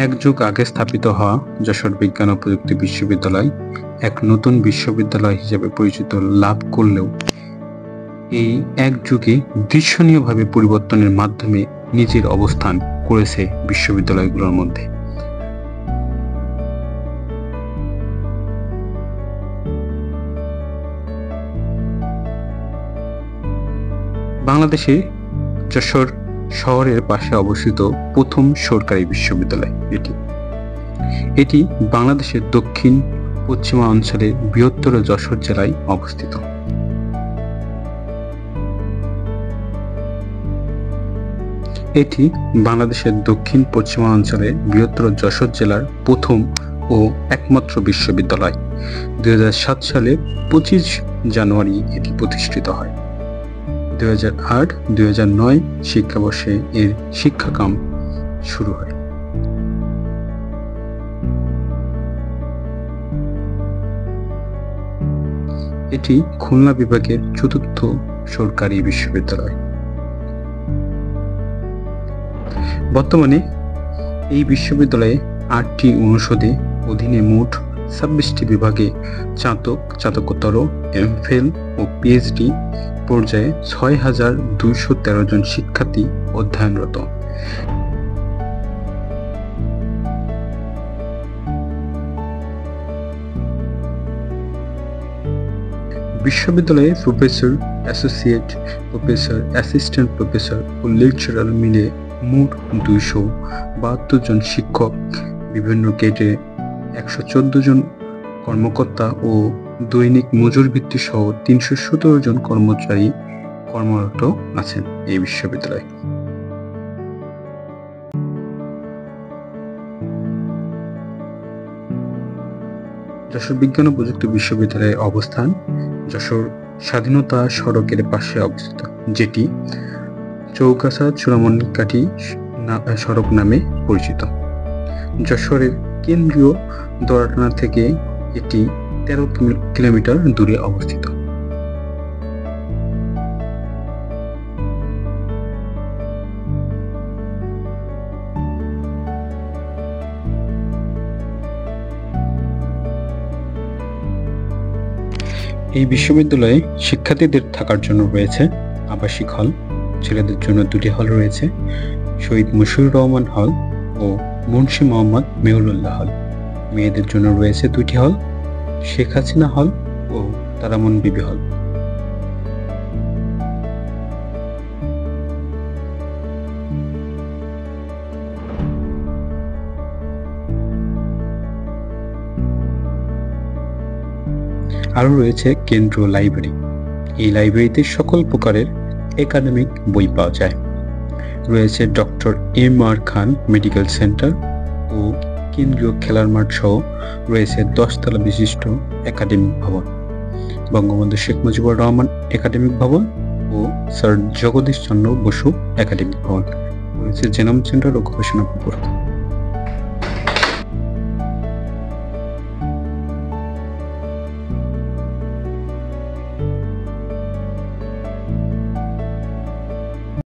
এক যুগ আগে স্থাপিত হওয়া যশোর বিজ্ঞান ও প্রযুক্তি বিশ্ববিদ্যালয় এক নতুন বিশ্ববিদ্যালয় হিসেবে পরিচিত লাভ করলেও এই এক যুগে দৃশ্যনীয়ভাবে পরিবর্তনের মাধ্যমে নিজের অবস্থান করেছে বিশ্ববিদ্যালয়গুলোর মধ্যে। বাংলাদেশে যশোর শহরের পাশে অবস্থিত প্রথম সরকারি বিশ্ববিদ্যালয় এটি বাংলাদেশের দক্ষিণ পশ্চিমাঞ্চলের বৃহত্তর যশোর জেলায় অবস্থিত। এটি বাংলাদেশের দক্ষিণ পশ্চিমাঞ্চলের বৃহত্তর যশোর জেলার প্রথম ও একমাত্র বিশ্ববিদ্যালয়। 2007 সালে 25 জানুয়ারি এটি প্রতিষ্ঠিত হয়। 2008-2009 শিক্ষাবর্ষে এর শিক্ষাক্রম শুরু হয়। এটি খুলনা বিভাগের চতুর্থ সরকারি বিশ্ববিদ্যালয়। বর্তমানে এই বিশ্ববিদ্যালয়ে 8টি অনুষদে অধীনে মোট 26টি বিভাগে স্নাতকোত্তর, এমফিল ও পিএইচডি পর্যায়ে 6,213 জন শিক্ষার্থী অধ্যয়নরত। বিশ্ববিদ্যালয়ে professor, associate professor, assistant professor ও লেকচারার মিলে মোট 272 জন শিক্ষক, বিভিন্ন গ্রেডে 114 জন কর্মকর্তা ও দৈনিক মজুর ভিত্তি সহ 317 জন কর্মচারী কর্মরত আছেন এই বিশ্ববিদ্যালয়ে। যশোর বিজ্ঞান ও প্রযুক্তি বিশ্ববিদ্যালয়ের অবস্থান যশোর স্বাধীনতা সড়কের পাশে অবস্থিত, যেটি চৌগাছা-চূড়ামণিকাঠি সড়ক নামে পরিচিত। যশোরের কেন্দ্রীয় দড়াটানা থেকে এটি 13 কিলোমিটার দূরে অবস্থিত। এই বিশ্ববিদ্যালয়ে শিক্ষার্থীদের থাকার জন্য রয়েছে আবাসিক হল, ছেলেদের জন্য 2টি হল রয়েছে, শহীদ মুশিউর রহমান হল ও মুন্সি মোহাম্মদ মেহুল্লাহ হল। মেয়েদের জন্য রয়েছে 2টি হল, শেখ হাসিনা হল ও তারামন বিবি হল। আরও রয়েছে কেন্দ্রীয় লাইব্রেরি। এই লাইব্রেরিতে সকল প্রকারের একাডেমিক বই পাওয়া যায়। রয়েছে ডক্টর এম.আর. খান মেডিকেল সেন্টার ও কেন্দ্রীয় খেলার মাঠ সহ রয়েছে 10 তলা বিশিষ্ট একাডেমিক ভবন, বঙ্গবন্ধু শেখ মুজিবুর রহমান একাডেমিক ভবন ও স্যার জগদীশ চন্দ্র বসু একাডেমিক ভবন। রয়েছে জেনোম সেন্টার ও গবেষণা ভবন।